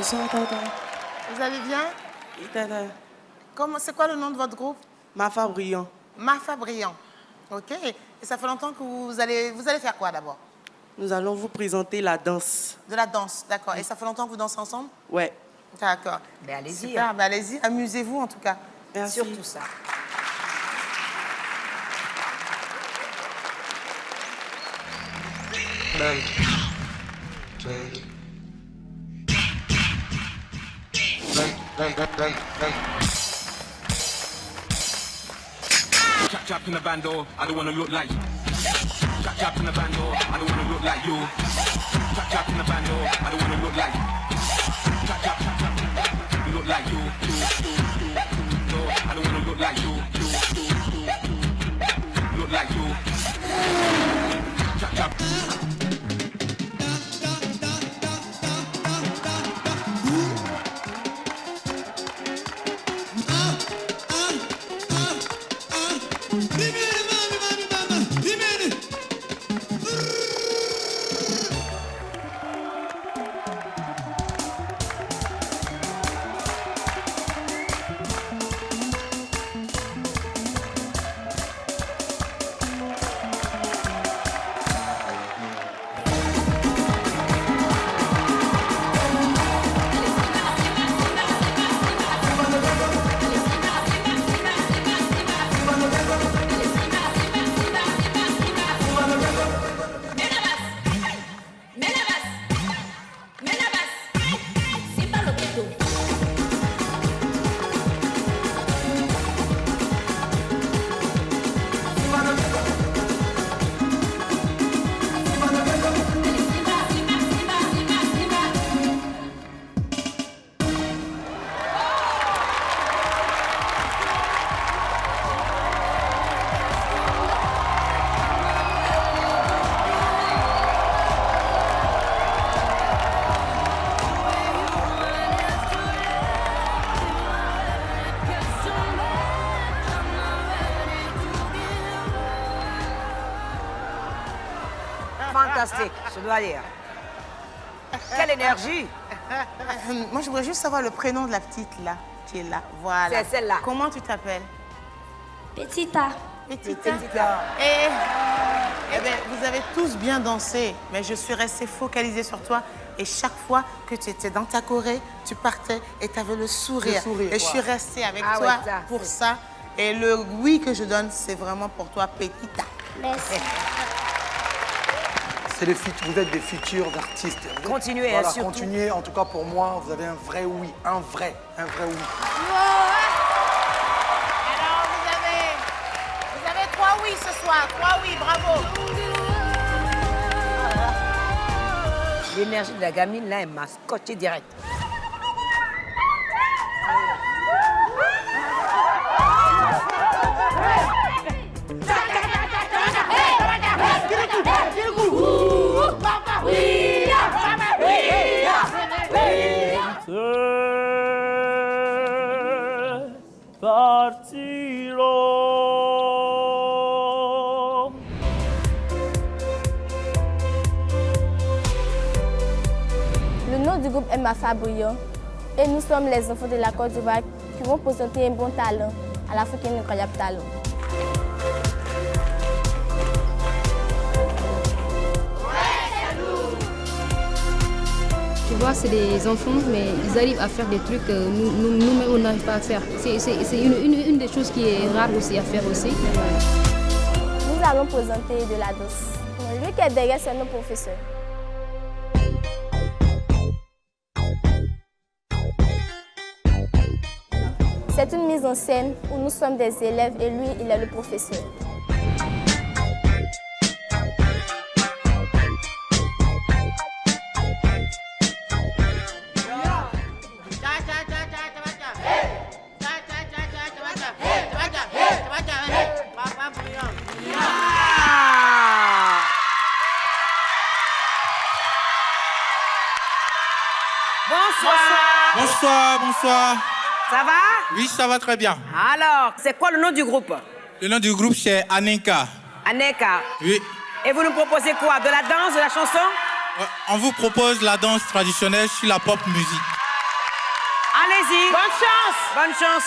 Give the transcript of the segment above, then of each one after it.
Vous allez bien? C'est quoi le nom de votre groupe? Mafa Brillant. Mafa Brillant. Ok. Et ça fait longtemps que vous allez faire quoi d'abord? Nous allons vous présenter la danse. De la danse, d'accord. Et ça fait longtemps que vous dansez ensemble? Ouais. D'accord. Ben allez-y. Super, ben allez-y, amusez-vous en tout cas. Merci. Surtout ça. Bang. Chap in the bando, I don't wanna look like you. Chap in the bando, I don't wanna look like you. Chap in the bando, I don't wanna look like you. Chap, look like you. No, I don't wanna look like you. Look like you. Chap. Fantastique, je dois dire. Quelle énergie! Moi, je voudrais juste savoir le prénom de la petite là, qui est là. Voilà. C'est celle-là. Comment tu t'appelles? Petita. Petita. Petita. Eh bien, vous avez tous bien dansé, mais je suis restée focalisée sur toi. Et chaque fois que tu étais dans ta choré, tu partais et tu avais le sourire. Et je suis restée avec toi ouais, ça, pour ça. Et le oui que je donne, c'est vraiment pour toi, Petita. Merci. Vous êtes des futurs artistes. Continuez, voilà, surtout. continuez. En tout cas, pour moi, vous avez un vrai oui. Un vrai oui. Alors, vous avez 3 oui ce soir. 3 oui, bravo. L'énergie de la gamine, là, elle m'a scotché direct. Le nom du groupe est Mafa Brillant et nous sommes les enfants de la Côte d'Ivoire qui vont présenter un bon talent, à la fois qu'un incroyable talent. Tu vois, c'est des enfants, mais ils arrivent à faire des trucs que nous-mêmes, on n'arrive pas à faire. C'est une des choses qui est rare aussi à faire aussi. Nous allons présenter de la danse. Lui qui est derrière, c'est notre professeur. C'est une mise en scène où nous sommes des élèves et lui, il est le professeur. Bonsoir. Ça va? Oui, ça va très bien. Alors, c'est quoi le nom du groupe? Le nom du groupe, c'est Aneka. Aneka. Oui. Et vous nous proposez quoi? De la danse, de la chanson? On vous propose la danse traditionnelle sur la pop musique. Allez-y. Bonne chance. Bonne chance.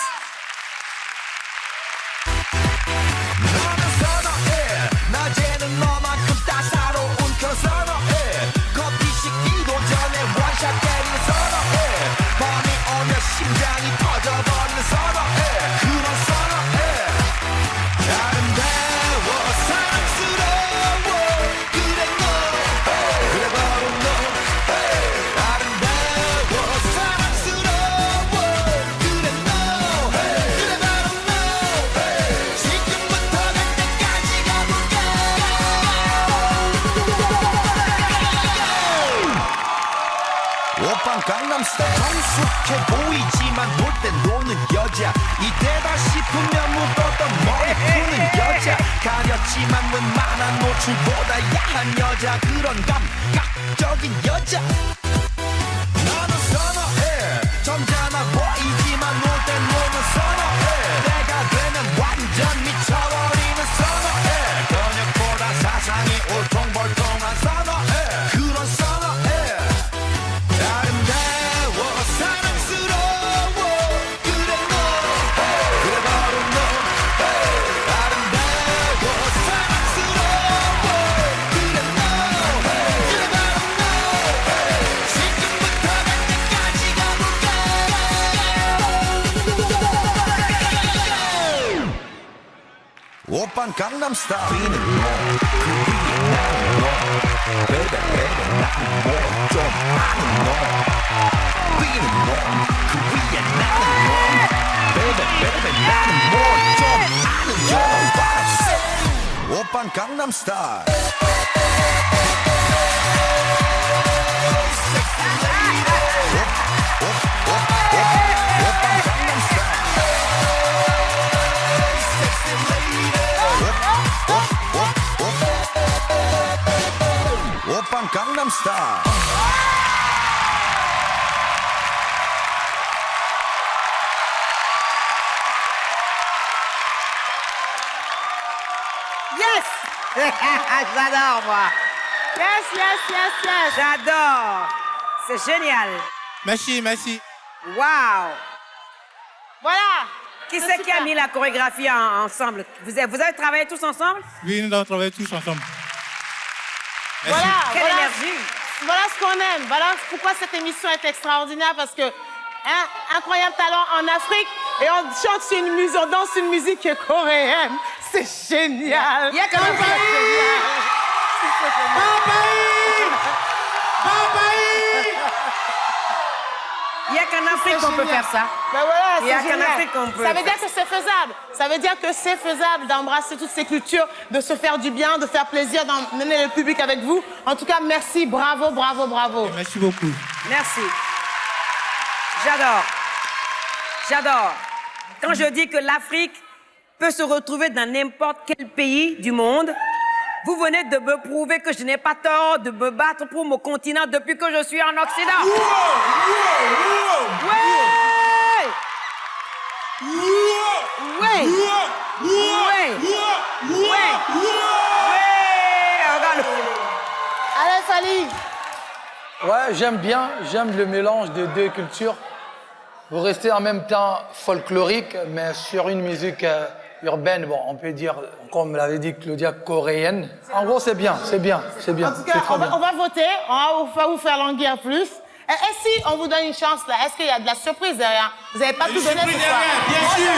낮에는 너만큼 따사로운 그런 선어해 커피 식기도 전에 원샷 때리는 선어해 밤이 오면 심장이 터져버리는 선어해 그런 선어해 아름다워 사랑스러워 그래 너 그래 바로 너 아름다워 사랑스러워 그래 너 그래 바로 너 지금부터 갈 때까지 가볼까 오빤 강남스타일 성숙해 보이지만 놀 땐 노는 여자 이때다 싶으면 묻었던 머리 푸는 여자 가렸지만 웬만한 노출보다 야한 여자 그런 감각적인 여자 나는 선어해 점잖아 보이지만 놀 땐 노는 선어해 내가 되면 완전 미쳐버리는 선어해 근육보다 사상이 울퉁불퉁한 선어해 그런 선어해 아름다워 사랑스러워 그래 너 그래 바로 너 아름다워 사랑스러워 그래 너 그래 바로 너 지금부터 갈 때까지 가볼까 오빤 강남스타일은 너그 위에 나는 너 베베 베베 나는 뭐좀 아는 너 위는 너그 위에 나는 너 베베 베베 나는 뭐좀 아는 너 오빤 강남스타일 오빤 강남스타일 오빤 강남스타일 Yes. J'adore, moi. Yes, yes, yes, yes. J'adore. C'est génial. Merci, merci. Waouh. Voilà. Qui C'est c'est qui a super. mis la chorégraphie ensemble? Vous avez travaillé tous ensemble? Oui, nous avons travaillé tous ensemble. Merci. Voilà, Quelle voilà. énergie. Voilà ce qu'on aime. Voilà pourquoi cette émission est extraordinaire parce que incroyable talent en Afrique et on chante sur une musique, on danse une musique coréenne. C'est génial. Il y a quand même Il n'y a qu'en Afrique qu'on peut faire ça. Ben voilà, Il y a c'est qu'en génial. Afrique qu'on peut Ça veut faire dire que c'est faisable. Ça veut dire que c'est faisable d'embrasser toutes ces cultures, de se faire du bien, de faire plaisir, d'emmener le public avec vous. En tout cas, merci, bravo, bravo, bravo. Merci beaucoup. Merci. J'adore. J'adore. Quand je dis que l'Afrique peut se retrouver dans n'importe quel pays du monde, vous venez de me prouver que je n'ai pas tort de me battre pour mon continent depuis que je suis en Occident. Ouais! Ouais! Ouais! Ouais! Regarde. Allez, Fali. Ouais, j'aime le mélange des deux cultures. Vous restez en même temps folklorique, mais sur une musique urbaine, bon, on peut dire, comme l'avait dit Claudia, coréenne. En gros, c'est bien, c'est bien, c'est bien. En tout cas, on va voter, on va vous faire languir plus. Et si on vous donne une chance, là, est-ce qu'il y a de la surprise derrière? Vous n'avez pas tout donné ce soir. Bien sûr.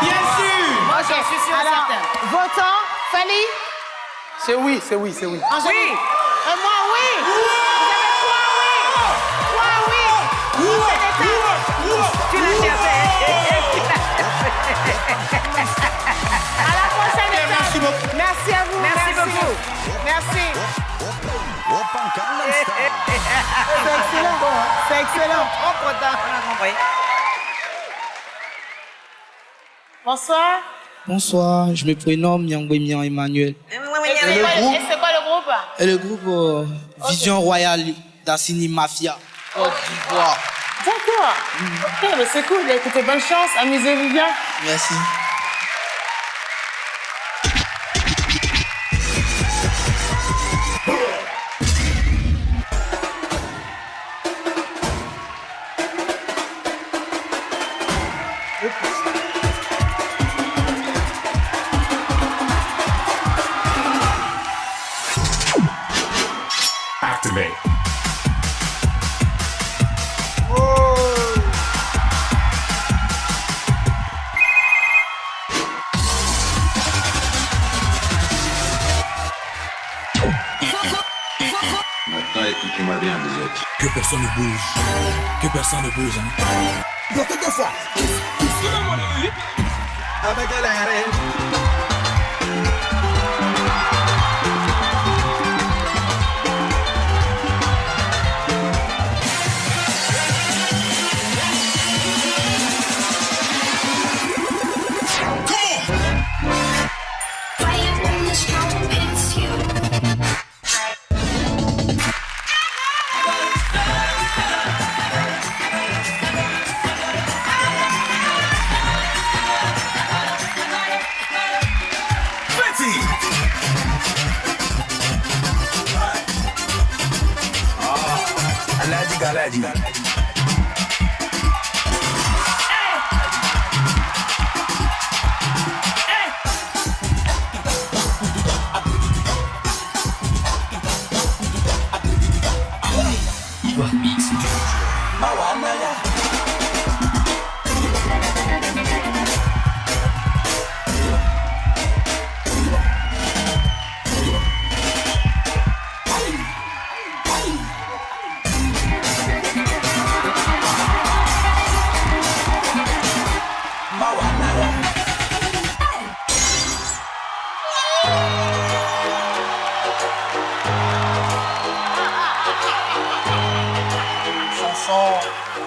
Bien sûr. Moi, j'en suis sûre et Alors, certaine. votant, Fali? C'est oui, c'est oui, c'est oui. Angélique? Oui. Et moi, oui. Vous avez trois oui. C'est l'état. Tu l'as cherché. À la prochaine étape. Merci beaucoup. Merci à vous. Merci beaucoup. Merci. 오빤 강남스타일 C'est excellent. C'est excellent. On content, on a compris. Bonsoir. Bonsoir, je me prénomme Nyangwemian Emmanuel. Et c'est quoi le groupe? Et le groupe Vision Royale d'Assini Mafia, Côte d'Ivoire. D'accord. Ok, mais c'est cool. Écoutez, bonne chance. Amusez-vous bien. Merci. me. Maintenant, écoutez-moi bien, vous autres. Que personne ne bouge. Que personne ne bouge. Hein. Galaji.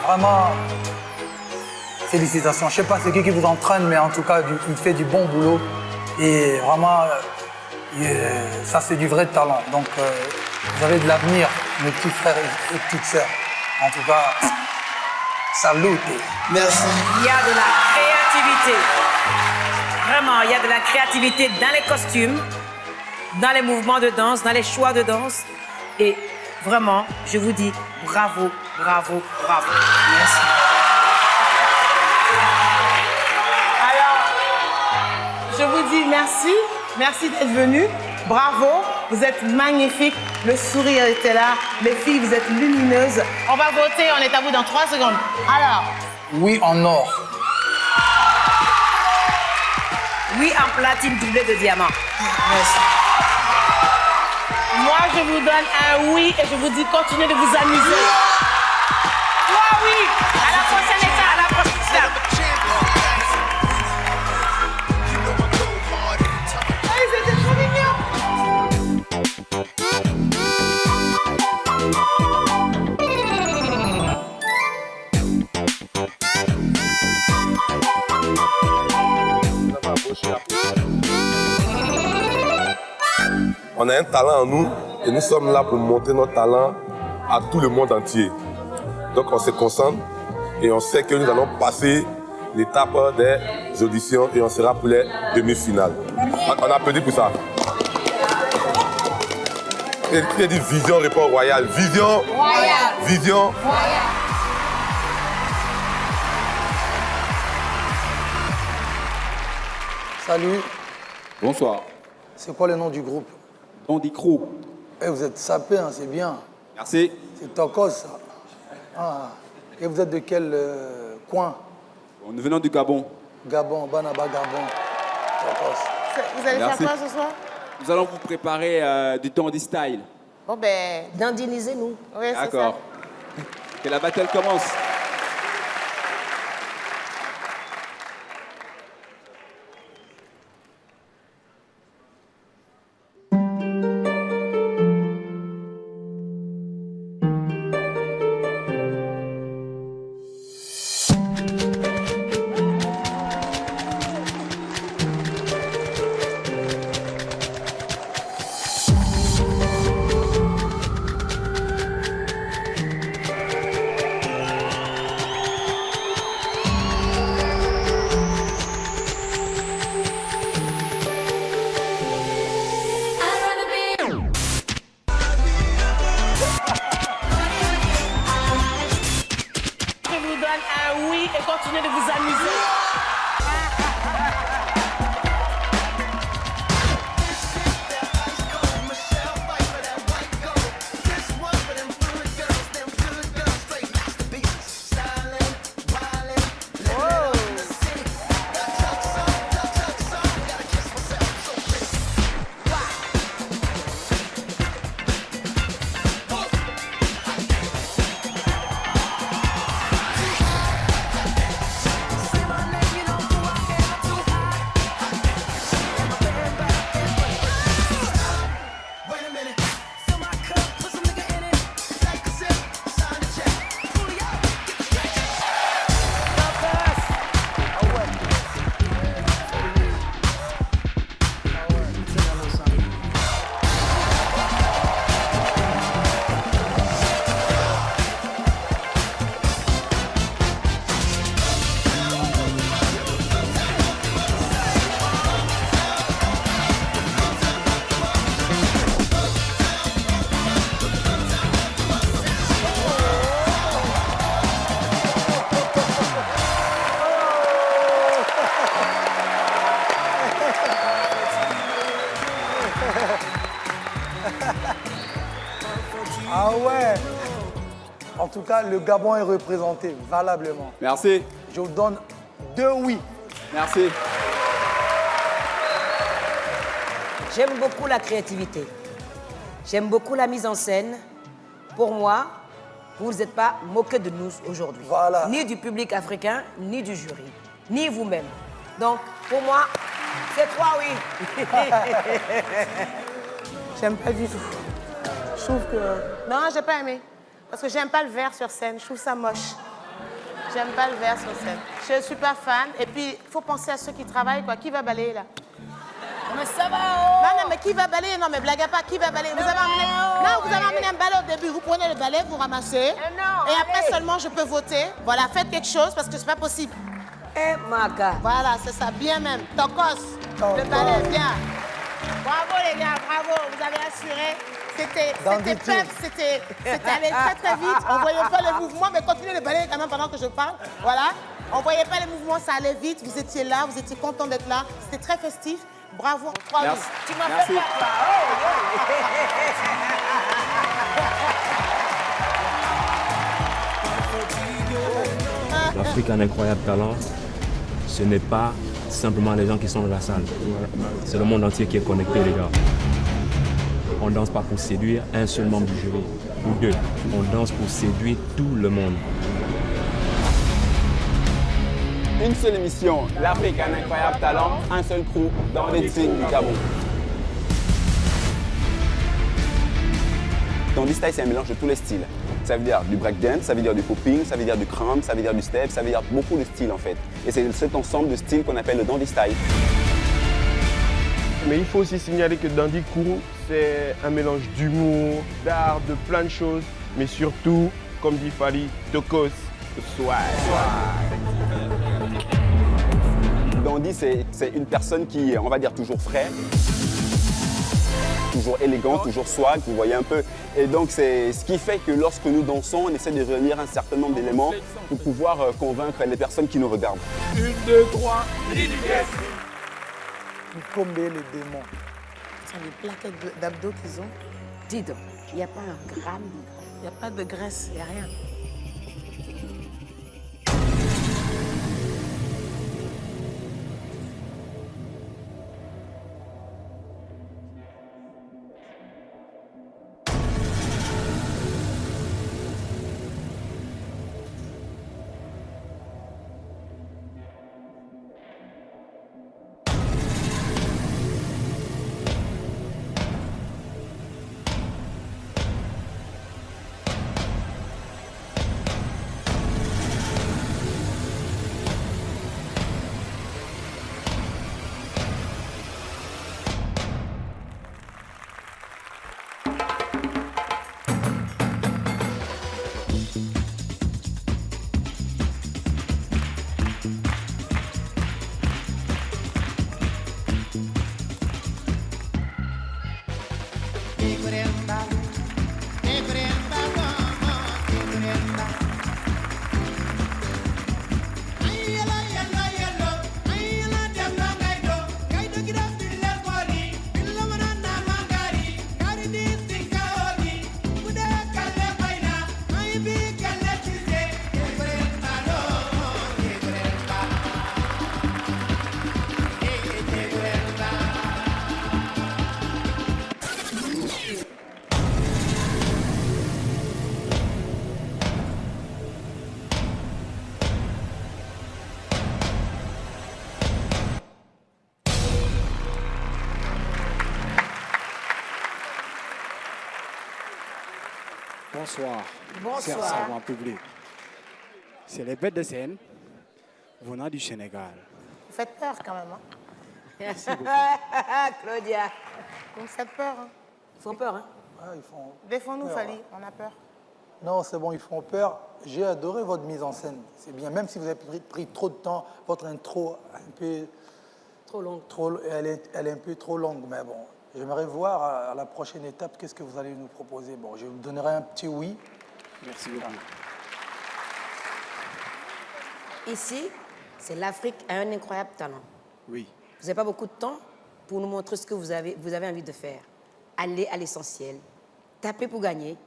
Vraiment, félicitations. Je ne sais pas c'est qui vous entraîne, mais en tout cas, il fait du bon boulot. Et vraiment, ça, c'est du vrai talent. Donc, vous avez de l'avenir, mes petits frères et petites sœurs. En tout cas, salut. Merci. Il y a de la créativité. Vraiment, il y a de la créativité dans les costumes, dans les mouvements de danse, dans les choix de danse. Et vraiment, je vous dis bravo, bravo, bravo. Merci. Alors, je vous dis merci. Merci d'être venus. Bravo. Vous êtes magnifiques. Le sourire était là. Les filles, vous êtes lumineuses. On va voter. On est à vous dans 3 secondes. Alors. Oui, en or. Oui, en platine doublée de diamant. Merci. Moi, je vous donne un oui et je vous dis continuez de vous amuser. Moi, oui. À la prochaine étape. À la prochaine étape. Hey, c'était trop mignon. On a un talent en nous et nous sommes là pour montrer notre talent à tout le monde entier. Donc on se concentre et on sait que nous allons passer l'étape des auditions et on sera pour les demi-finales. On applaudit pour ça. Il dit vision répond royal. Vision. Royal. Vision. Royal. Salut. Bonsoir. C'est quoi le nom du groupe? Dandy Crew. Eh, vous êtes sapé, hein, c'est bien. Merci. C'est Tokos, ça. Ah. Et vous êtes de quel coin? Nous venons du Gabon. Gabon, Banaba, Gabon. Tokos. Vous allez faire quoi ce soir? Nous allons vous préparer du Dandy Style. Bon ben, dandinisez-nous. Oui, c'est ça. D'accord. Que la battle commence. Ah ouais. En tout cas, le Gabon est représenté valablement. Merci. Je vous donne 2 oui. Merci. J'aime beaucoup la créativité. J'aime beaucoup la mise en scène. Pour moi, vous n'êtes pas moqué de nous aujourd'hui. Voilà. Ni du public africain, ni du jury, ni vous-même. Donc, pour moi, c'est 3 oui. J'aime pas du tout. Je trouve que... Non, j'ai pas aimé. Parce que j'aime pas le verre sur scène. Je trouve ça moche. J'aime pas le verre sur scène. Je suis pas fan. Et puis, il faut penser à ceux qui travaillent, quoi. Qui va balayer, là? Mais ça va, oh! Non, mais qui va balayer? Non, mais blague à pas, qui va balayer? Vous avez amené... Non, vous avez amené un balai au début. Vous prenez le balai, vous ramassez. Et après seulement, je peux voter. Voilà, faites quelque chose parce que c'est pas possible. Eh, Maka. Voilà, c'est ça, bien même. Tokos, le balai, bien. Bravo, les gars, bravo. Vous avez assuré. C'était pep, c'était allé très, très vite. On ne voyait pas les mouvements, mais continuez le balai quand même pendant que je parle. Voilà. On ne voyait pas les mouvements, ça allait vite. Vous étiez là, vous étiez content d'être là. C'était très festif. Bravo. 3 Merci. Tu m'as Merci. fait peur, toi. L'Afrique a un incroyable talent. Ce n'est pas simplement les gens qui sont dans la salle. C'est le monde entier qui est connecté, les gars. On danse pas pour séduire un seul membre du jury ou 2. On danse pour séduire tout le monde. Une seule émission, l'Afrique a un incroyable talent, un seul crew dans les styles du Gabon. Dandy Style, c'est un mélange de tous les styles. Ça veut dire du breakdance, ça veut dire du popping, ça veut dire du crumb, ça veut dire du step, ça veut dire beaucoup de styles en fait. Et c'est cet ensemble de styles qu'on appelle le Dandy Style. Mais il faut aussi signaler que Dandy Crew, c'est un mélange d'humour, d'art, de plein de choses, mais surtout, comme dit Fally, Tokos, swag. Dandy, c'est une personne qui est, on va dire, toujours frais, toujours élégant, toujours swag, vous voyez un peu. Et donc, c'est ce qui fait que lorsque nous dansons, on essaie de réunir un certain nombre d'éléments pour pouvoir convaincre les personnes qui nous regardent. 1, 2, 3, Vous combez les démons. C'est les plaquettes d'abdos qu'ils ont. Dis donc, il n'y a pas un gramme. Il n'y a pas de graisse, il n'y a rien. Bonsoir. Bonsoir. Chers savants publics. C'est les bêtes de scène venant du Sénégal. Vous faites peur quand même. Hein? Merci beaucoup. Claudia. Vous me faites peur. Hein? Ils font peur, hein? Ah, ils font Défends-nous, peur. Fally, on a peur. Non, c'est bon, ils font peur. J'ai adoré votre mise en scène. C'est bien, même si vous avez pris trop de temps, votre intro un peu... Trop longue. Elle est un peu trop longue, mais bon. J'aimerais voir à la prochaine étape, qu'est-ce que vous allez nous proposer. Bon, je vous donnerai un petit oui. Merci beaucoup. Ici, c'est l'Afrique a un incroyable talent. Oui. Vous n'avez pas beaucoup de temps, pour nous montrer ce que vous avez envie de faire. Allez à l'essentiel. Tapez pour gagner,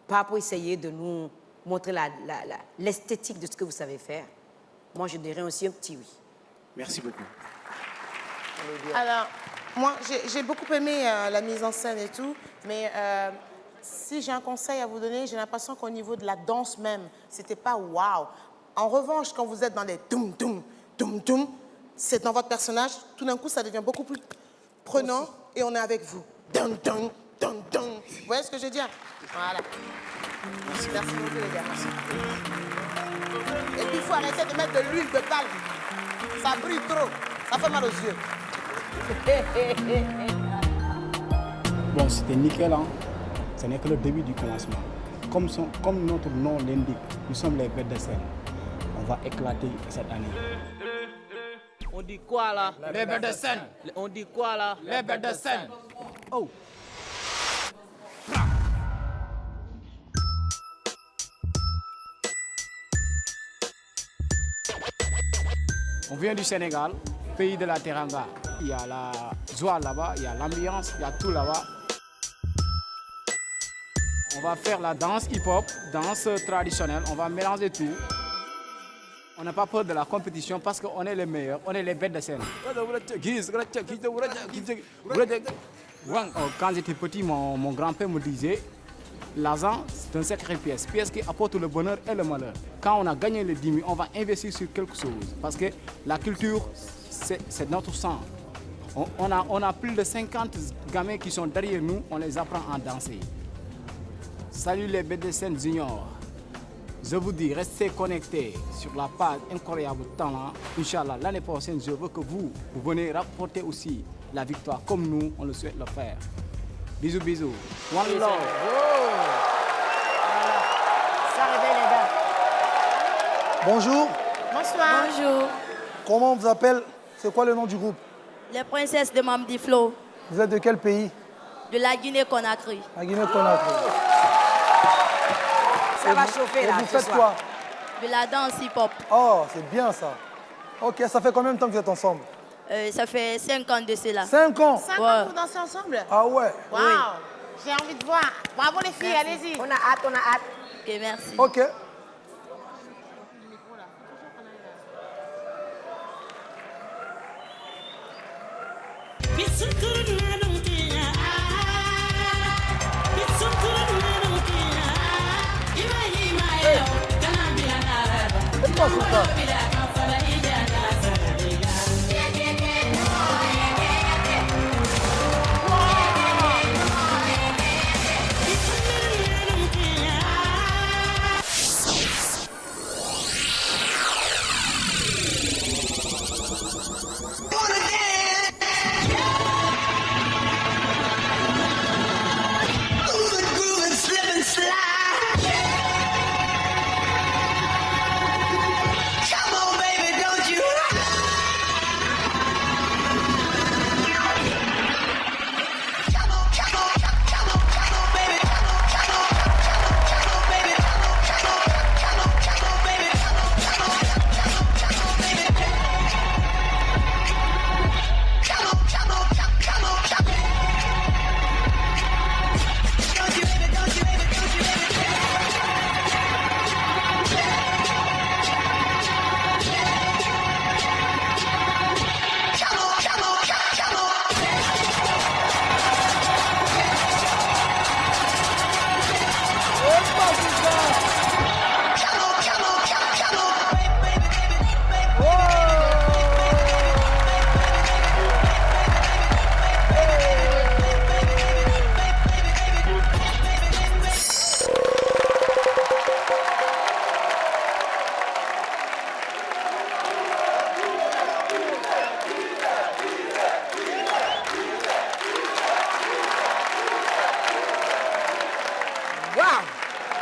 pas pour essayer de nous montrer l'esthétique de ce que vous savez faire. Moi, je dirais aussi un petit oui. Merci beaucoup. Alors, moi, j'ai beaucoup aimé la mise en scène et tout, mais si j'ai un conseil à vous donner, j'ai l'impression qu'au niveau de la danse même, c'était pas waouh. En revanche, quand vous êtes dans les toum-toum, toum-toum, c'est dans votre personnage, tout d'un coup, ça devient beaucoup plus prenant et on est avec vous. Dun, dun, dun, dun. Vous voyez ce que je veux dire? Voilà. Merci beaucoup, les gars. Merci. Et puis, il faut arrêter de mettre de l'huile de palme. Ça brille trop. Ça fait mal aux yeux. Bon, c'était nickel, hein. Ce n'est que le début du commencement. Comme notre nom l'indique, nous sommes les bêtes de scène. On va éclater cette année. On dit quoi là? Les bêtes de scène. On dit quoi là? Les bêtes de scène. Oh. On vient du Sénégal, pays de la Teranga. Il y a la joie là-bas, il y a l'ambiance, il y a tout là-bas. On va faire la danse hip-hop, danse traditionnelle, on va mélanger tout. On n'a pas peur de la compétition parce qu'on est les meilleurs, on est les bêtes de scène. Quand j'étais petit, mon grand-père me disait, l'argent, c'est un sacré pièce qui apporte le bonheur et le malheur. Quand on a gagné les 10 000, on va investir sur quelque chose. Parce que la culture, c'est notre sang. On a plus de 50 gamins qui sont derrière nous, on les apprend à danser. Salut les bêtes de scène juniors. Je vous dis, restez connectés sur la page Incroyable Talent. Inch'Allah, l'année prochaine, je veux que vous venez rapporter aussi la victoire comme nous, on le souhaite le faire. Bisous, bisous. One love. Ça réveille les gars. Bonjour. Bonsoir. Bonjour. Comment on vous appelle? C'est quoi le nom du groupe? Les princesses de Mamdi Flow, Vous êtes de quel pays? de la Guinée-Conakry. La Guinée-Conakry. Ça va chauffer là. Et vous faites quoi? De la danse hip-hop. Oh, c'est bien ça. Ok, ça fait combien de temps que vous êtes ensemble? Ça fait 5 ans de cela. 5 ans? 5 ans pour danser ensemble? Ah ouais? Waouh. J'ai envie de voir. Bravo les filles, allez-y. On a hâte, on a hâte. Ok, merci. Ok.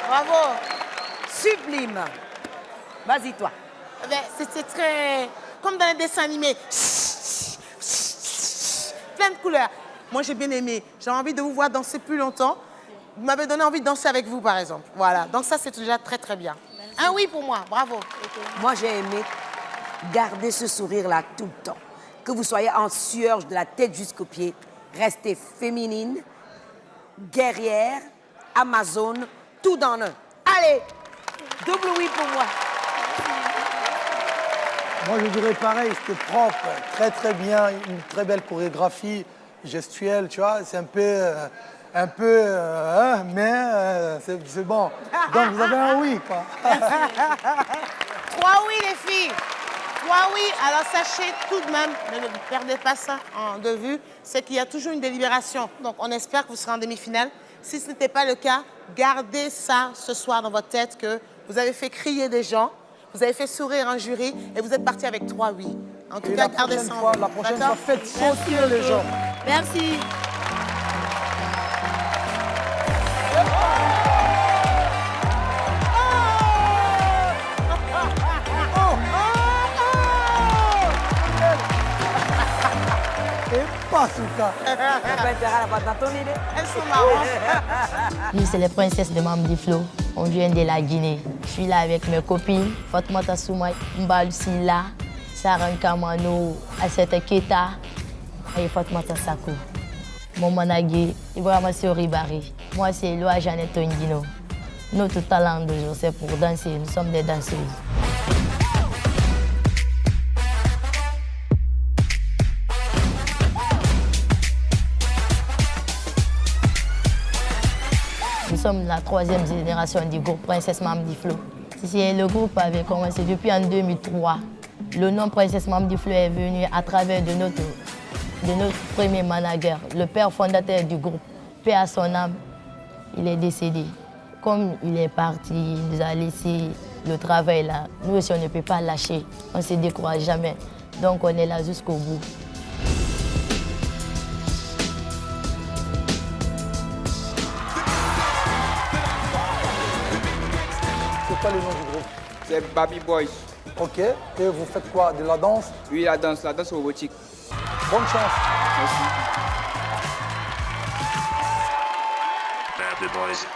Bravo. Sublime. Vas-y, toi. C'était très... comme dans les dessins animés. Plein de couleurs. Moi, j'ai bien aimé. J'ai envie de vous voir danser plus longtemps. Vous m'avez donné envie de danser avec vous, par exemple. Voilà. Donc ça, c'est déjà très, très bien. Un oui pour moi. Bravo. Moi, j'ai aimé garder ce sourire-là tout le temps. que vous soyez en sueur de la tête jusqu'aux pieds. Restez féminine, guerrière, amazone, tout dans un. Allez, double oui pour moi. Moi, je dirais pareil, c'était propre, très très bien, une très belle chorégraphie gestuelle, tu vois, c'est mais c'est bon. Donc, vous avez un oui, quoi. 3 oui, les filles. 3 oui. Alors, sachez tout de même, ne perdez pas ça de vue, c'est qu'il y a toujours une délibération. Donc, on espère que vous serez en demi-finale. Si ce n'était pas le cas, gardez ça ce soir dans votre tête que vous avez fait crier des gens, vous avez fait sourire un jury et vous êtes parti avec 3 oui. En tout cas, gardez ça. La prochaine fois, faites sauter les gens. Merci. Et pas Souka. Elles sont marrantes. Nous, c'est les princesses de Mamdiflo. On vient de la Guinée. Je suis là avec mes copines, Fatmata Soumaï, Mba Lucila, Saran Kamano, Aseta Keta et Fatmata Sako. Mon managé, Ibrahima Sioribari. Moi, c'est Loa Jeannette Tondino. Notre talent de jour, c'est pour danser. Nous sommes des danseuses. Nous sommes la 3e génération du groupe Princesse Mamdiflo. Le groupe avait commencé depuis en 2003. Le nom Princesse Mamdiflo est venu à travers de notre premier manager, le père fondateur du groupe. Paix à son âme, il est décédé. Comme il est parti, il nous a laissé le travail là. Nous aussi, on ne peut pas lâcher. On ne se décourage jamais. Donc, on est là jusqu'au bout. C'est quoi le nom du groupe? C'est Baby Boys. Ok. Et vous faites quoi? De la danse? Oui, la danse robotique. Bonne chance. Merci. Baby Boys.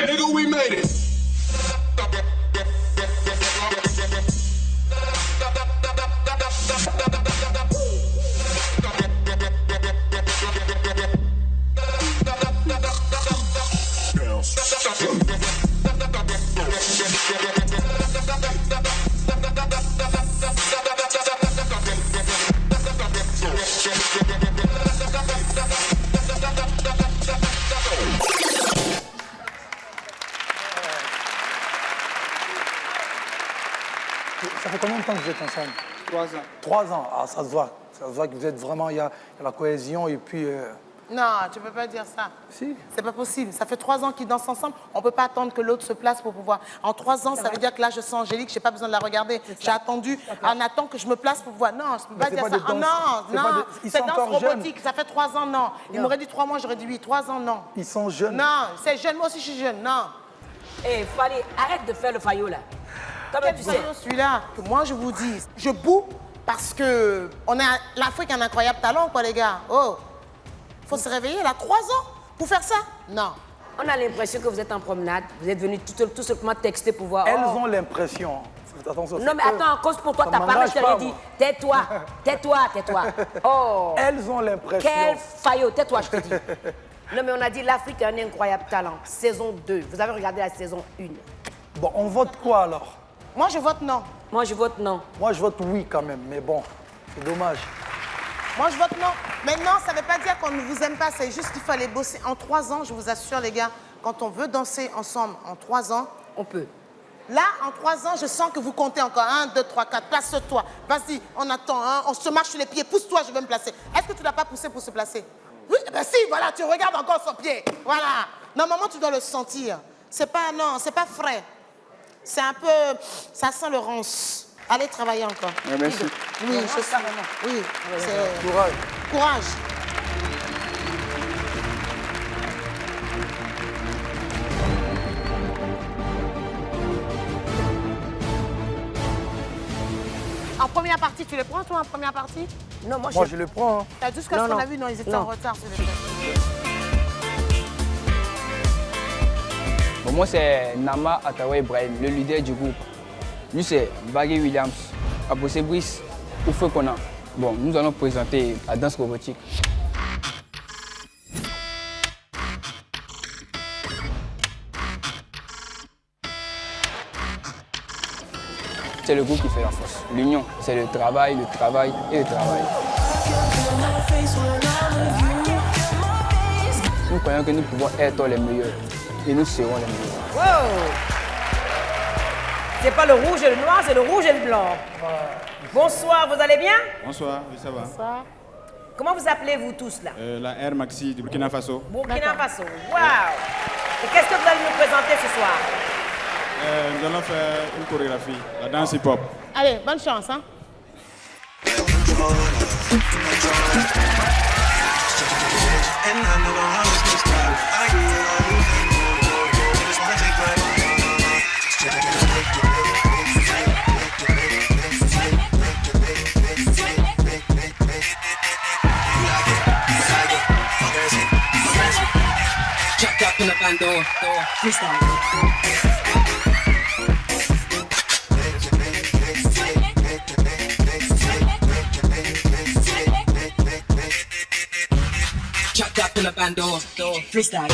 Nigga, we made it. Ça fait combien de temps que vous êtes ensemble? 3 ans. 3 ans. Ah, ça se voit. Ça se voit que vous êtes vraiment, il y a la cohésion et puis... Non, tu ne peux pas dire ça. Si. C'est pas possible. Ça fait 3 ans qu'ils dansent ensemble. On ne peut pas attendre que l'autre se place pour pouvoir. En 3 ans, ça veut dire que là, je sens Angélique, je n'ai pas besoin de la regarder. J'ai attendu, on attend que je me place pour pouvoir. Non, je ne peux pas dire ça. Ah, non, c'est danse robotique. Ça fait 3 ans, non. Il m'aurait dit 3 mois, j'aurais dit oui. 3 ans, non. Ils sont jeunes. Non, c'est jeune. Moi aussi, je suis jeune. Non. Eh, Fali, arrête de faire le faillot là. Comme tu sais. Celui-là, que moi, je vous dis, je boue parce que l'Afrique a un incroyable talent, quoi, les gars. Oh. Faut se réveiller, elle a 3 ans pour faire ça? Non. On a l'impression que vous êtes en promenade, vous êtes venus tout simplement texter pour voir. Elles ont l'impression. Attention, non, mais attends, en cause pour toi, t'as parlé, je t'avais dit, tais-toi, tais-toi, tais-toi. Oh. Elles ont l'impression. Quel faillot, tais-toi, je te dis. Non, mais on a dit l'Afrique a un incroyable talent. Saison 2. Vous avez regardé la saison 1. Bon, on vote quoi alors? Moi, je vote non. Moi, je vote non. Moi, je vote oui quand même, mais bon, c'est dommage. Moi, je vote non. Mais non, ça ne veut pas dire qu'on ne vous aime pas. C'est juste qu'il fallait bosser. En 3 ans, je vous assure, les gars, quand on veut danser ensemble en 3 ans, on peut. Là, en 3 ans, je sens que vous comptez encore. 1, 2, 3, 4, place-toi. Vas-y, on attend. Hein, on se marche sur les pieds. Pousse-toi, je vais me placer. Est-ce que tu ne l'as pas poussé pour se placer? Oui, ben si, voilà, tu regardes encore son pied. Voilà. Normalement, tu dois le sentir. C'est pas, non, c'est pas frais. C'est un peu, ça sent le ronce. Allez travailler encore. Merci. Oui, je sais. Oui, c'est... Courage. Courage. En première partie, tu les prends toi en première partie? Non, moi je le prends. Hein. T'as vu ce qu'on a vu? Non, ils étaient en retard sur les tests. Bon, moi, c'est Nama Atawa Ibrahim, le leader du groupe. Lui, c'est Barry Williams, Abossé Brice, Oufé Kona. Bon, nous allons présenter la danse robotique. C'est le groupe qui fait la force. L'union, c'est le travail et le travail. Nous croyons que nous pouvons être les meilleurs et nous serons les meilleurs. Wow! C'est pas le rouge et le noir, c'est le rouge et le blanc. Bonsoir, vous allez bien? Bonsoir, oui, ça va. Bonsoir. Comment vous appelez-vous tous là? La Air Maxi du Burkina Faso. Burkina Faso, waouh! Et qu'est-ce que vous allez nous présenter ce soir? Nous allons faire une chorégraphie, la danse hip-hop. Allez, bonne chance, hein? Up in the bando, freestyle.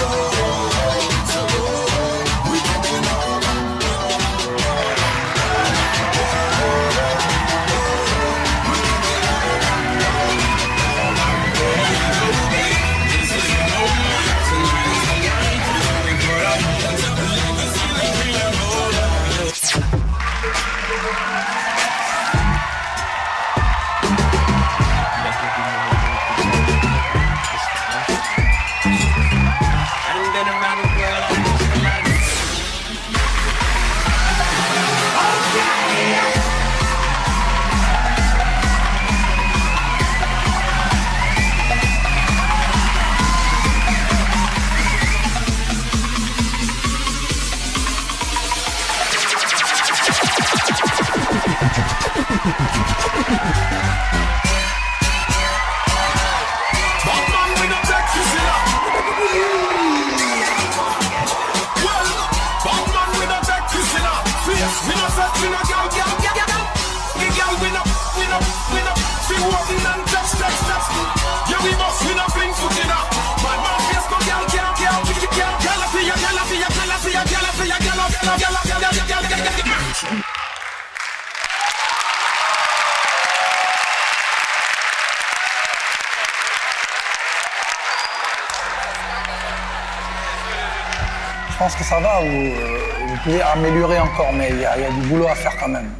Je pense que ça va, vous pouvez améliorer encore, mais il y a du boulot à faire quand même.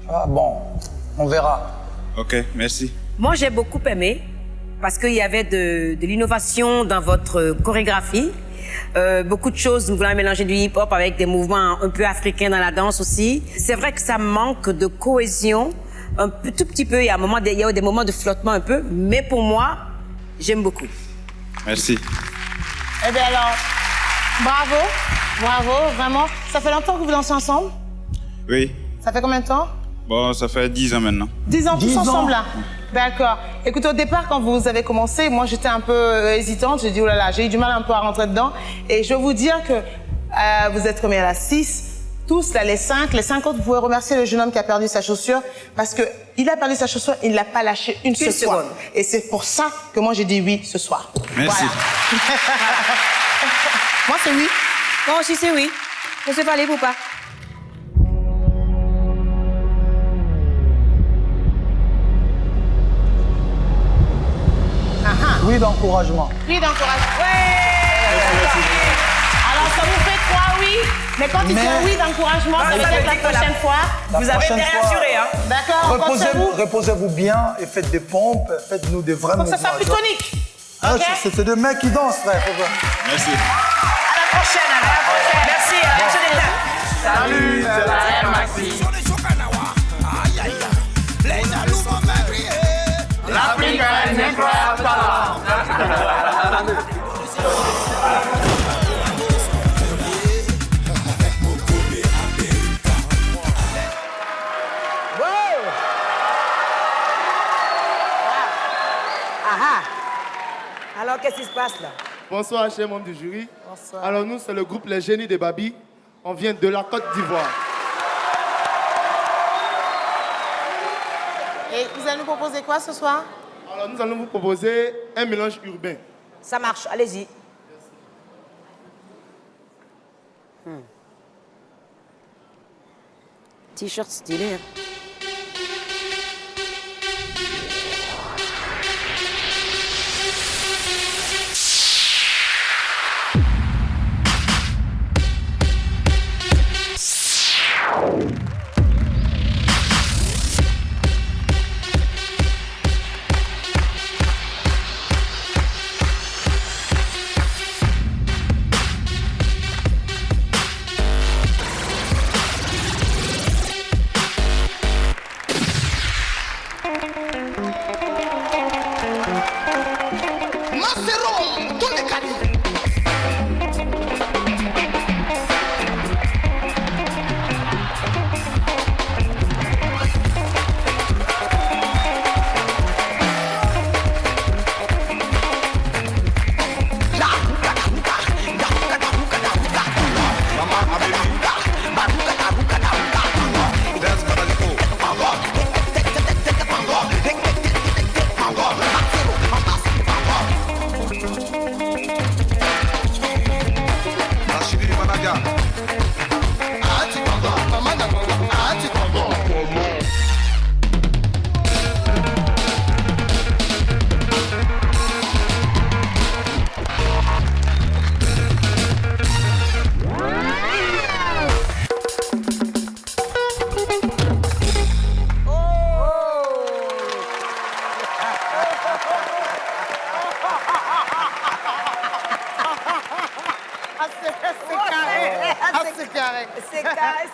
Ah, bon, on verra. Ok, merci. Moi, j'ai beaucoup aimé parce qu'il y avait de l'innovation dans votre chorégraphie. Beaucoup de choses, nous voulons mélanger du hip-hop avec des mouvements un peu africains dans la danse aussi. C'est vrai que ça manque de cohésion, un tout petit peu. Il y a des moments de flottement un peu, mais pour moi, j'aime beaucoup. Merci. Eh bien alors, bravo, vraiment. Ça fait longtemps que vous dansez ensemble? Oui. Ça fait combien de temps? Bon, ça fait 10 ans maintenant. 10 ans tous ensemble là? D'accord. Écoute, au départ, quand vous avez commencé, moi j'étais un peu hésitante. J'ai dit, oh là là, j'ai eu du mal un peu à rentrer dedans. Et je veux vous dire que vous êtes combien là? 6. Tous là, les 5 autres, vous pouvez remercier le jeune homme qui a perdu sa chaussure parce qu'il a perdu sa chaussure, il ne l'a pas lâché une seule fois. Et c'est pour ça que moi j'ai dit oui ce soir. Merci. Voilà. Moi c'est oui. Moi aussi c'est oui. Monsieur Fallé ou pas? Oui d'encouragement. Oui d'encouragement. Ouais. Alors ça vous fait 3 oui, mais quand il dit oui d'encouragement, ça veut dire que la prochaine fois, vous avez été rassuré, hein? D'accord. Reposez-vous bien et faites des pompes, faites-nous des vrais mouvements. Donc ça sera plus tonique. Ah, okay? C'est des mecs qui dansent, frère. Merci. À la prochaine, Merci, Salut, c'est la Maxi. Ah ah. Alors, qu'est-ce qui se passe là? Bonsoir, chers membres du jury. Bonsoir. Alors, nous, c'est le groupe Les Génies des Babi. On vient de la Côte d'Ivoire. Et vous allez nous proposer quoi ce soir? Alors, nous allons vous proposer un mélange urbain. Ça marche, allez-y. T-shirt stylé. Hein.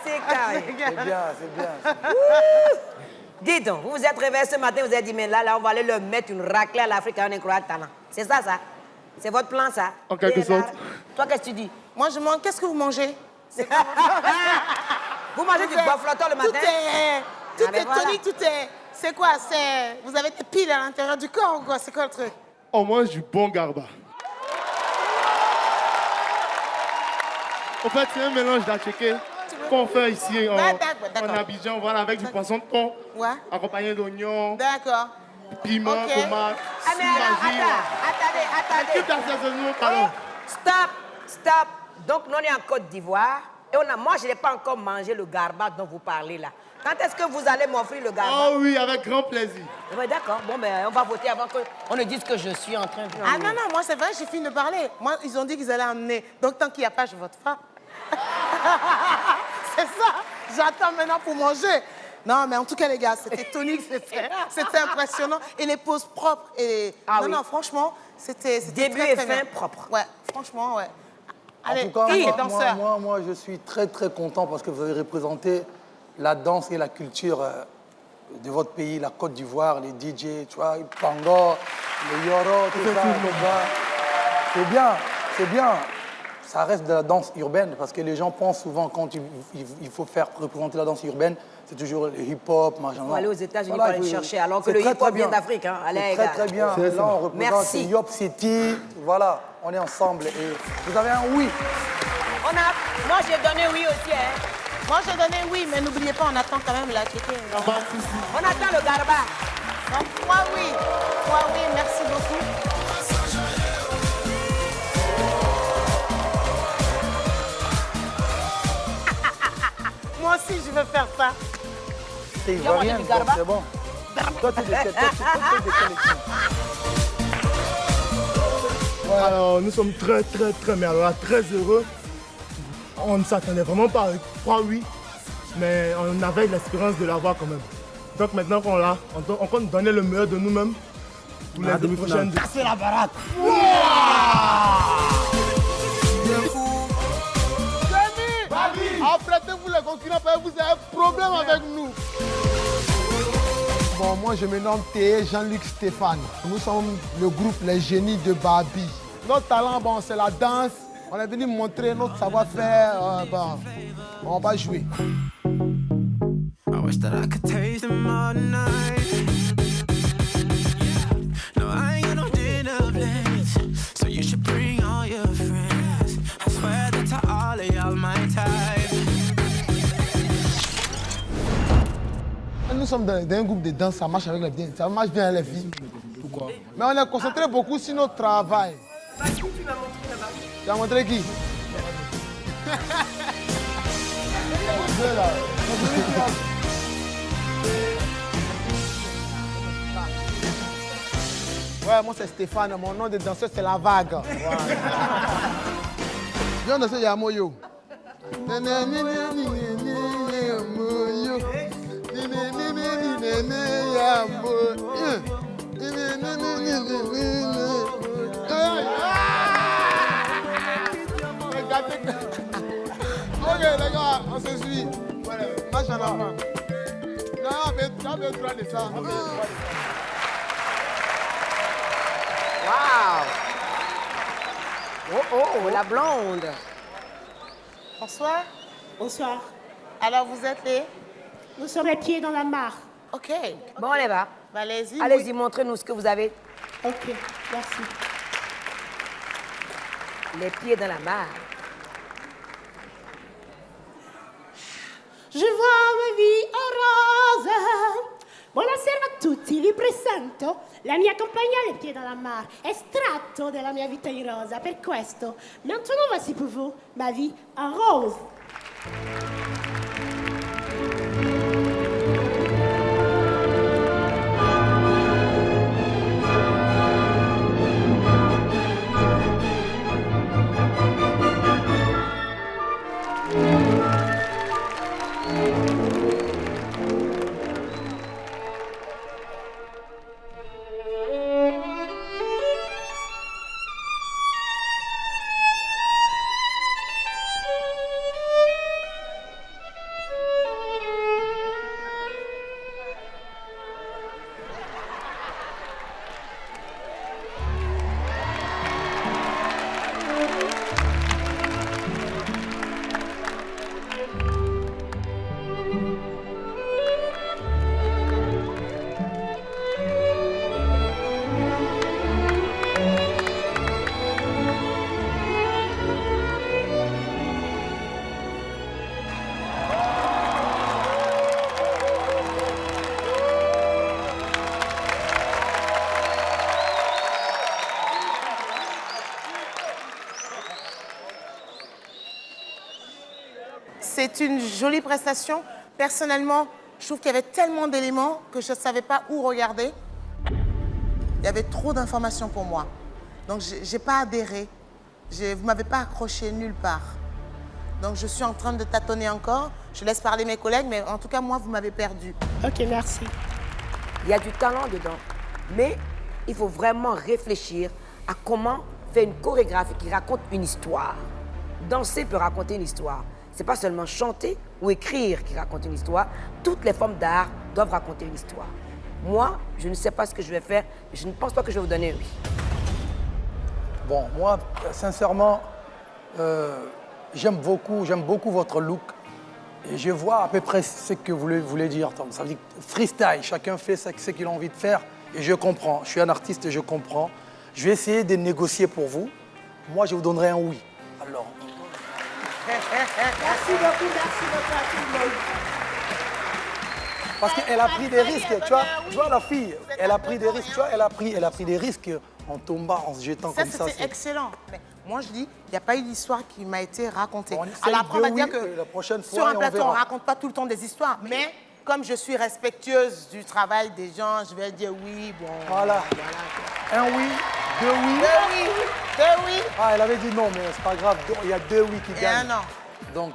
C'est carré. C'est bien, c'est bien. Dis donc, vous vous êtes réveillé ce matin, vous avez dit, mais là, on va aller leur mettre une raclée à l'Afrique à un incroyable talent. C'est ça? C'est votre plan, ça? En quelque sorte. Toi, qu'est-ce que tu dis? Moi, je mange. Qu'est-ce que vous mangez? Vous mangez du bœuf flottant le matin? Tout est tonique, tout est... C'est quoi? Vous avez des piles à l'intérieur du corps ou quoi? C'est quoi le truc? On mange du bon garba. En fait, c'est un mélange d'atchéké qu'on fait ici en Abidjan, voilà, avec du poisson de thon, accompagné d'oignons, piment, tomate, Ah, mais alors, attendez. pardon. Stop. Donc, nous, on est en Côte d'Ivoire. Et moi, je n'ai pas encore mangé le garba dont vous parlez là. Quand est-ce que vous allez m'offrir le garba? Oh oui, avec grand plaisir. Oui, d'accord. Bon, ben, on va voter avant qu'on ne dise que je suis en train de... Ah non, moi, c'est vrai, j'ai fini de parler. Moi, ils ont dit qu'ils allaient emmener. Donc, tant qu'il n'y a pas, je vote pas. C'est ça. J'attends maintenant pour manger. Non, mais en tout cas, les gars, c'était tonique, c'était impressionnant. Et les poses propres. Et... non, franchement, c'était début très, et très fin bien. propre. Ouais, franchement, ouais. Allez, en tout cas, qui est danseur? moi, je suis très, très content parce que vous avez représenté la danse et la culture de votre pays, la Côte d'Ivoire, les DJ, tu vois, les Pango, les Yoro, tout ça, c'est bien, c'est bien. Ça reste de la danse urbaine parce que les gens pensent souvent quand il faut faire représenter la danse urbaine, c'est toujours le hip-hop, machin. Il faut aller aux États-Unis pour aller chercher, alors que le hip-hop vient d'Afrique. Hein. Allez, très, très bien. Là, on représente Yop City. Voilà, on est ensemble. Et vous avez un oui. Moi, j'ai donné oui aussi. Hein. Moi, j'ai donné oui, mais n'oubliez pas, on attend quand même la checker. On attend le garba. Donc, moi, oui. Merci beaucoup. Moi aussi, je veux faire ça. C'est ivoirien, c'est bon. Toi, tu es de quelle Alors, nous sommes très, mais alors là, très heureux. On ne s'attendait vraiment pas avec 3 oui, mais on avait l'espérance de l'avoir quand même. Donc maintenant qu'on l'a, on compte donner le meilleur de nous-mêmes pour les deux prochaines. C'est la baraque. Apprêtez-vous les concurrents parce que vous avez un problème avec nous. Bon, moi je me nomme Théé Jean-Luc Stéphane. Nous sommes le groupe Les Génies de Babi. Notre talent, bon, c'est la danse. On est venu montrer notre savoir-faire. On va jouer. I wish that I could taste them all tonight. No, I ain't sommes dans un groupe de danse, ça marche avec les filles. Ça marche bien avec les filles. Pourquoi? Mais on est concentré beaucoup sur notre travail. Qui tu m'as montré là-bas? Tu as montré qui? Ouais, moi c'est Stéphane, mon nom de danseur c'est La Vague. Viens danser Yamoyo. Ok les gars, on se suit. Marche en avant. Non, mais tu as le droit de ça. Waouh! Oh, la blonde. Bonsoir. Bonsoir. Alors, vous êtes les? Nous sommes les pieds dans la mare. OK. Bon, on y va. Bah, allez-y. Allez-y, montrez-nous ce que vous avez. OK, merci. Les pieds dans la mare. Je vois ma vie en rose. Buonasera a tutti, vi presento la mia compagna Les Pieds dans la Mare, estratto della mia vita in rosa. Per questo, maintenant voici pour vous ma vie en rose. C'est une jolie prestation. Personnellement, je trouve qu'il y avait tellement d'éléments que je ne savais pas où regarder. Il y avait trop d'informations pour moi. Donc, je n'ai pas adhéré. Vous ne m'avez pas accroché nulle part. Donc, je suis en train de tâtonner encore. Je laisse parler mes collègues, mais en tout cas, moi, vous m'avez perdu. OK, merci. Il y a du talent dedans. Mais il faut vraiment réfléchir à comment faire une chorégraphie qui raconte une histoire. Danser peut raconter une histoire. Ce n'est pas seulement chanter ou écrire qui raconte une histoire. Toutes les formes d'art doivent raconter une histoire. Moi, je ne sais pas ce que je vais faire. Je ne pense pas que je vais vous donner un oui. Bon, moi, sincèrement, j'aime beaucoup votre look. Et je vois à peu près ce que vous voulez dire. Donc, ça veut dire freestyle, chacun fait ce qu'il a envie de faire. Et je comprends, je suis un artiste et je comprends. Je vais essayer de négocier pour vous. Moi, je vous donnerai un oui. Alors. Merci beaucoup à tout le monde. Parce qu'elle a pris des risques, tu vois la fille, elle a pris des risques, tu vois, elle a pris des risques en tombant, en se jetant comme ça. C'était excellent. Mais moi, je dis, il n'y a pas eu d'histoire qui m'a été racontée. Bon, alors après, on va dire que la prochaine fois, sur un plateau, on ne raconte pas tout le temps des histoires. Mais comme je suis respectueuse du travail des gens, je vais dire oui, bon. Voilà. Un oui, deux oui. Deux oui. Ah, elle avait dit non, mais c'est pas grave, il y a deux oui qui gagnent. Et un non. Donc,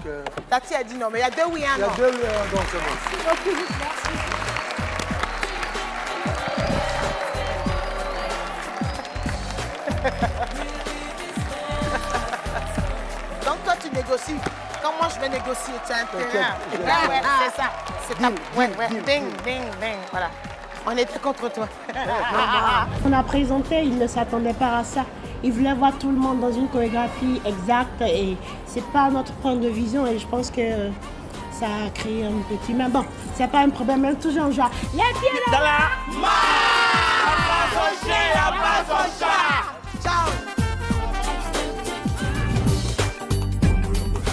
Tati a dit non, mais il y a deux oui et un non. Il y a deux oui et un non, c'est bon. Merci beaucoup, merci. Donc toi, tu négocies. Quand moi, je vais négocier, tu as intérêt. Ouais, c'est ça. C'est ta... Ouais. Ding, ding, ding. Voilà. On était contre toi. On a présenté, il ne s'attendait pas à ça. Il voulait voir tout le monde dans une chorégraphie exacte et c'est pas notre point de vision et je pense que ça a créé un petit... Mais bon, c'est pas un problème, même toujours en joie. Les pieds dans la Ciao.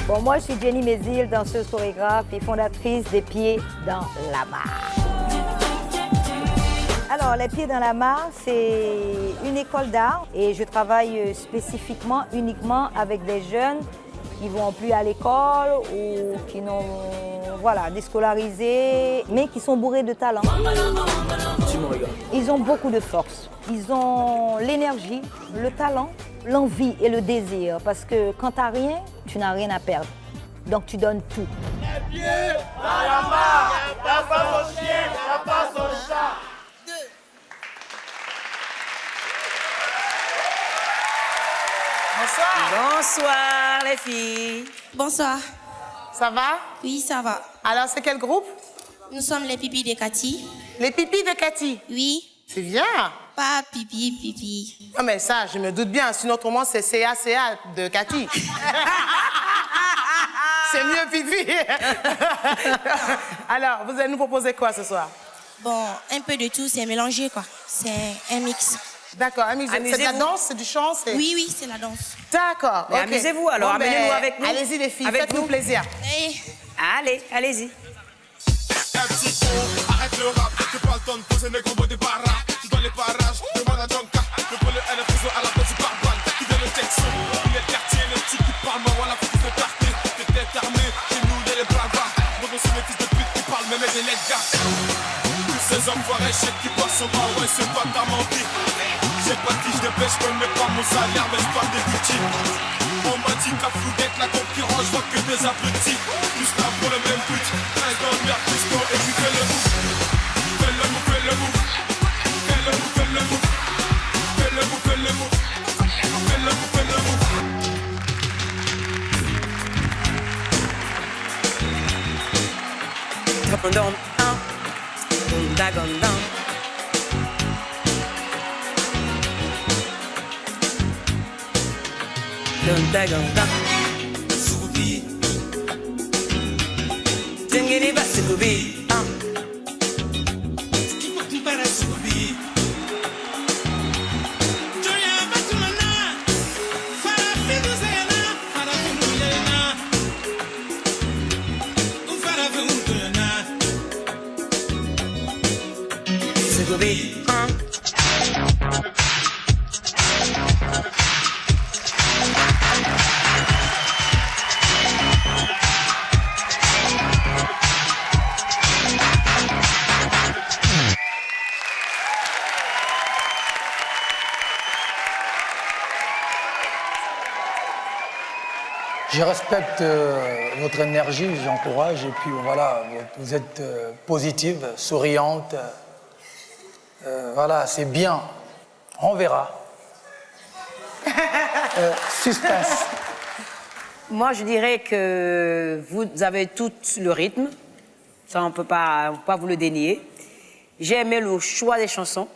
Bon, moi, je suis Jenny Mézil, danseuse chorégraphe et fondatrice des Pieds dans la Mare. Alors, Les Pieds dans la Mare, c'est une école d'art et je travaille spécifiquement, uniquement avec des jeunes qui ne vont plus à l'école ou qui n'ont, voilà, déscolarisés, mais qui sont bourrés de talent. Tu me regardes. Ils ont beaucoup de force. Ils ont l'énergie, le talent, l'envie et le désir. Parce que quand tu n'as rien, tu n'as rien à perdre. Donc tu donnes tout. Les pieds dans la mare, y'a pas son chien, y'a pas son chat. Bonsoir. Bonsoir les filles. Bonsoir. Ça va? Oui, ça va. Alors, c'est quel groupe? Nous sommes les pipis de Cathy. Les pipis de Cathy? Oui. C'est bien. Pas pipi, pipi. Non, mais ça, je me doute bien. Sinon, autrement, c'est CACA de Cathy. C'est mieux pipi. Alors, vous allez nous proposer quoi ce soir? Bon, un peu de tout, c'est mélangé, quoi. C'est un mix. D'accord, un mix. C'est de la danse, c'est du chant? Oui, oui, c'est la danse. D'accord. Mais amusez-vous alors, Bon, amenez-nous ben, avec nous. Allez-y les filles, Avec faites-nous nous. plaisir. Allez, allez-y. Un petit con, arrête le rap, t'as pas le temps de poser mes gros mots de barra. Tu dois les parages, demande à Donka. Le pôle LF à la place du barbane. Qui donne le texte, il est quartier, le petit qui parle, moi voilà, faut qu'il se parte. T'es tête armée, chez nous, il y a les bravares. Bon, c'est les fils de pute qui parlent, même des gars. Tous ces enfoirés, chèques qui passent sur moi, ouais, c'est pas ta menti. J'ai pas de fiche de pêche, je connais pas mon salaire, mais je parle des boutiques. On m'a dit qu'à flou d'être la concurrence, je vois que des abrutis. Juste là pour le même but, un dans le piston et puis fais le move. Fais le move, fais le move. Fais le move, fais le move. Fais le move, fais le move. Fais le move, fais le move. Gondon, gonda, gondon. Gonda, gondon. Soubi. Zingiri ba soubi. Para subir. Joya batumana. Fara fidu zena. Fara fidu lena. Fara fidu lena. Soubi. Je respecte votre énergie, j'encourage, et puis voilà, vous êtes positive, souriante. Voilà, c'est bien. On verra. Suspense. Moi, je dirais que vous avez tout le rythme. Ça, on ne peut pas vous le dénier. J'ai aimé le choix des chansons.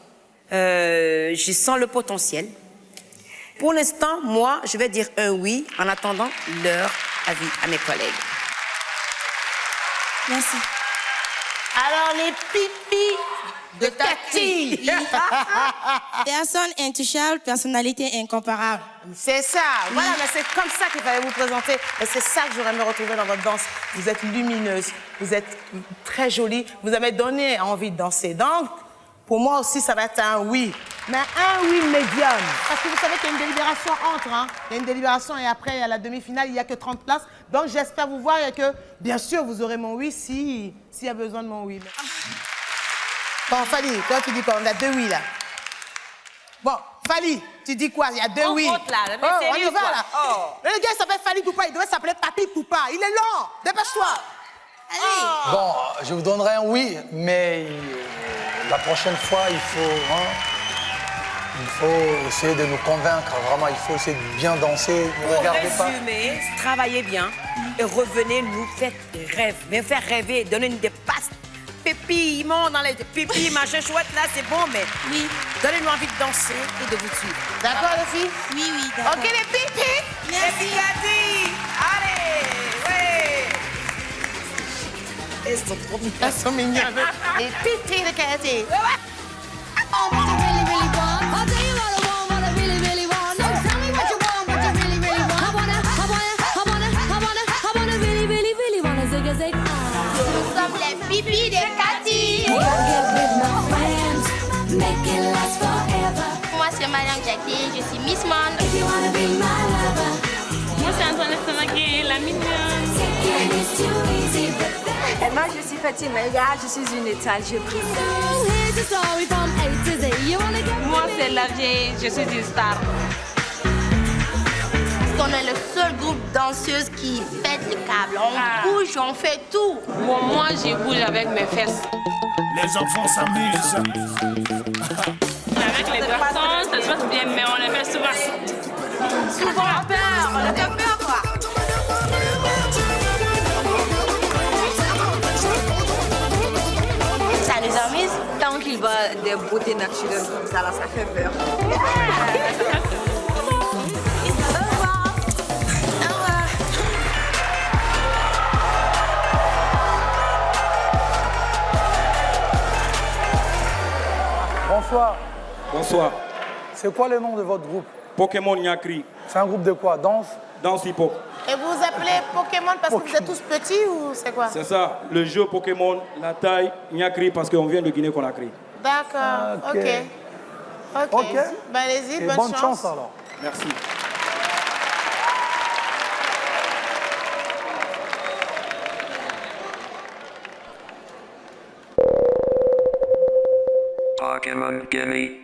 Je sens le potentiel. Pour l'instant, moi, je vais dire un oui en attendant leur avis à mes collègues. Merci. Alors, les pipis de Cathy. Personne intouchable, personnalité incomparable. C'est ça. Voilà, mais c'est comme ça qu'il fallait vous présenter. Et c'est ça que j'aurais aimé retrouver dans votre danse. Vous êtes lumineuse, vous êtes très jolie, vous avez donné envie de danser. Donc, pour moi aussi, ça va être un oui. Mais un oui médium. Parce que vous savez qu'il y a une délibération entre. Hein. Il y a une délibération et après, à la demi-finale, il n'y a que 30 places. Donc, j'espère vous voir et que, bien sûr, vous aurez mon oui s'il y a besoin de mon oui. Bon, Fali, toi, tu dis quoi? On a deux oui, là. Bon, Fali, tu dis quoi? Il y a deux oui. Compte, là, mais Oh, on y sérieux, va, quoi. là. Oh. Le gars, il s'appelle Fali Poupa. Il devrait s'appeler Papi Poupa. Il est lent. Dépêche-toi. Allez. Bon, je vous donnerai un oui, mais la prochaine fois, il faut essayer de nous convaincre. Vraiment, il faut essayer de bien danser. Ne Pour regardez pas. résumer, travaillez bien et revenez nous faire rêver, donner des passes. Pépillements dans les pépis, machin chouette, là, c'est bon, mais oui. Donnez-nous envie de danser et de vous suivre. D'accord, les filles? Oui, oui, d'accord. OK, les pipis? Merci. Cathy, allez, ouais. Elles sont trop mignonnes. Elles sont mignonnes. Les pipis de Cathy. Nous sommes les pipis de Cathy. m'appelle Mariam Jackie, je suis Miss Monde. Moi, c'est Antoinette Samagé, la mignonne. Et moi, je suis Fatima, je suis une étoile, je brille. Moi, c'est Lavier, je suis une star. On est le seul groupe danseuses qui pète le câble. On bouge, on fait tout. Bon, moi, je bouge avec mes fesses. Les enfants s'amusent. Avec les garçons, ça se passe bien, mais on les fait souvent. Souvent peur, on les fait peur, quoi. Ça nous amuse. Tant qu'il voit des beautés naturelles comme ça, là, ça fait peur. Bonsoir. Bonsoir. C'est quoi le nom de votre groupe? Pokémon Nyakri. C'est un groupe de quoi? Danse? Danse hip-hop. Et vous vous appelez Pokémon parce que vous êtes tous petits ou c'est quoi? C'est ça, le jeu Pokémon, la taille Nyakri parce qu'on vient de Guinée-Conakry. D'accord, ok. Ben allez-y, bonne chance alors. Merci. Pokémon Gimme.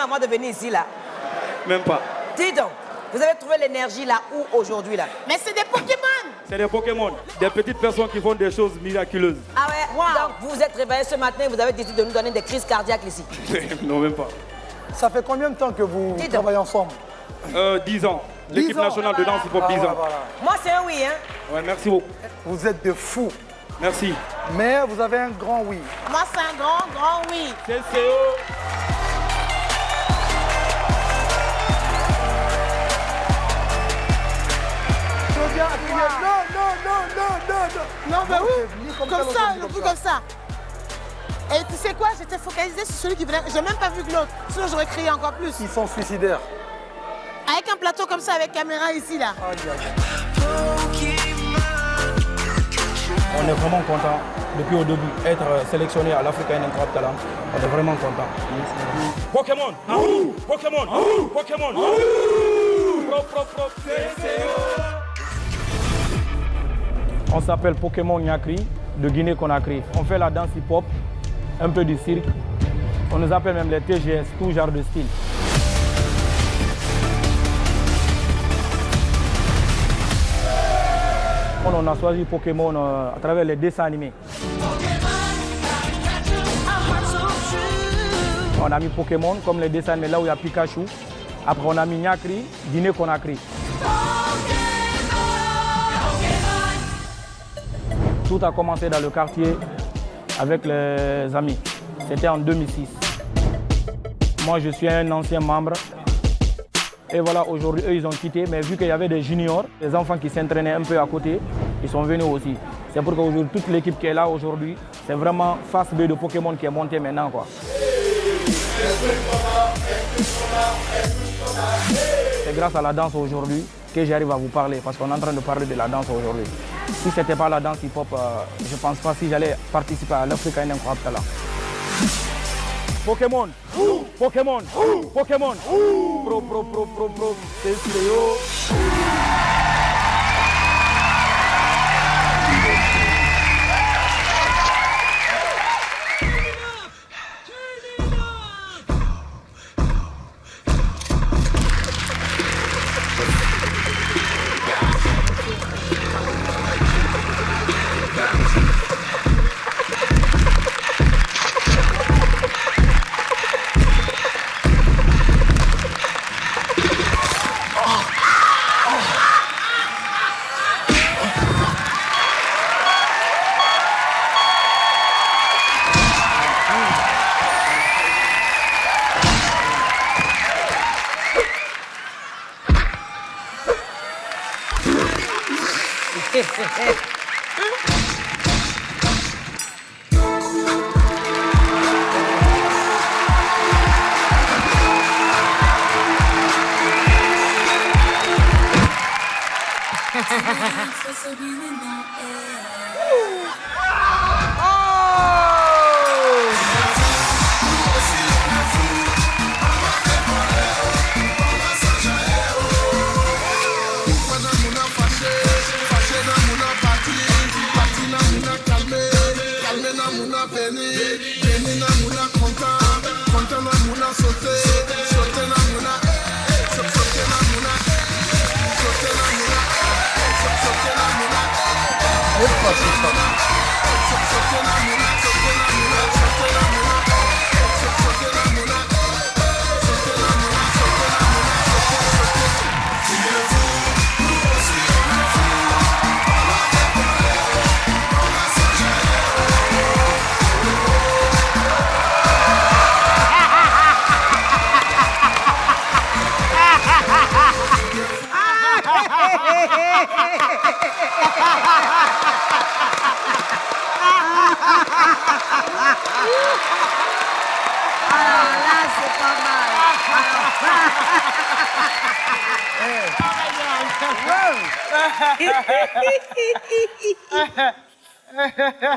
Avant de venir ici, là? Même pas. Dis donc, vous avez trouvé l'énergie là où aujourd'hui, là? Mais c'est des Pokémon! C'est des Pokémon, des petites personnes qui font des choses miraculeuses. Ah ouais? Wow. Donc, vous vous êtes réveillés ce matin et vous avez décidé de nous donner des crises cardiaques ici? Non, même pas. Ça fait combien de temps que vous travaillez ensemble? 10 ans. L'équipe nationale de danse hip-hop, 10 ans. Voilà. Moi, c'est un oui, hein? Ouais, merci beaucoup. Vous êtes de fous. Merci. Mais vous avez un grand oui. Moi, c'est un grand oui. C'est CO. Non, mais oui, comme ça, le plus comme ça. Et tu sais quoi, j'étais focalisée sur celui qui venait. J'ai même pas vu que l'autre, sinon j'aurais crié encore plus. Ils sont suicidaires. Avec un plateau comme ça, avec caméra ici, là. On est vraiment content depuis au début être sélectionné à l'African Incroyable Talent. On est vraiment content. Pokémon, Pokémon, Pokémon. On s'appelle Pokémon Nyakri de Guinée-Conakry. On fait la danse hip-hop, un peu du cirque. On nous appelle même les TGS, tout genre de style. On a choisi Pokémon à travers les dessins animés. On a mis Pokémon comme les dessins animés là où il y a Pikachu. Après on a mis Nyakri, Guinée-Conakry. Tout a commencé dans le quartier avec les amis. C'était en 2006. Moi, je suis un ancien membre. Et voilà, aujourd'hui, eux, ils ont quitté. Mais vu qu'il y avait des juniors, des enfants qui s'entraînaient un peu à côté, ils sont venus aussi. C'est pour que toute l'équipe qui est là aujourd'hui, c'est vraiment face B de Pokémon qui est montée maintenant, quoi. C'est grâce à la danse aujourd'hui que j'arrive à vous parler, parce qu'on est en train de parler de la danse aujourd'hui. Si ce n'était pas la danse hip-hop, je ne pense pas si j'allais participer à l'Africa Incroyable Talent. Pokémon, Pokémon, Pokémon, pro, c'est Léo.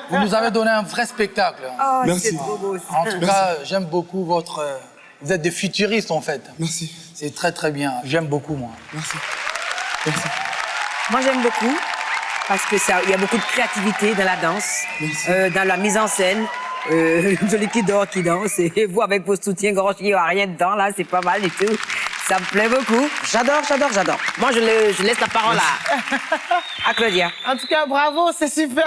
Vous nous avez donné un vrai spectacle. Oh, merci. Trop beau aussi. En tout cas, j'aime beaucoup votre... Vous êtes des futuristes, en fait. Merci. C'est très, très bien. J'aime beaucoup, moi. Merci. Merci. Moi, j'aime beaucoup parce qu'il y a beaucoup de créativité dans la danse, dans la mise en scène. Celui qui dort, qui danse. Et vous, avec vos soutiens-gorge, il n'y a rien dedans, là. C'est pas mal du tout. Ça me plaît beaucoup. J'adore. Moi, je laisse la parole à Claudia. En tout cas, bravo, c'est super.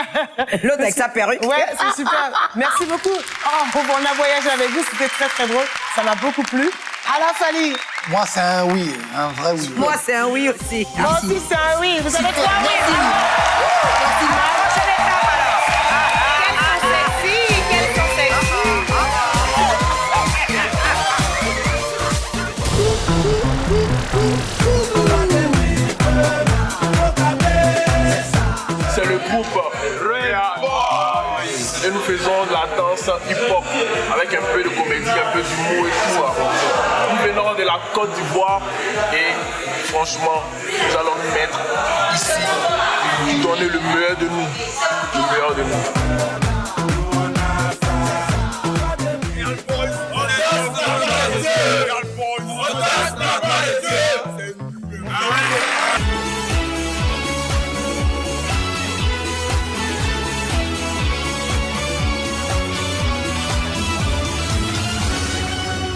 L'autre avec sa perruque. Ouais, c'est super. Merci beaucoup. Oh, on a voyagé avec vous, c'était très, très drôle. Ça m'a beaucoup plu. Ala Fally. Moi, c'est un oui, un vrai oui. Moi, c'est un oui aussi. Moi aussi, c'est un oui. Vous avez 3 oui. Merci. C'est le groupe Red Boys et nous faisons de la danse hip-hop avec un peu de comédie, un peu d'humour et tout. Nous venons de la Côte d'Ivoire et franchement, nous allons nous mettre ici, donner le meilleur de nous.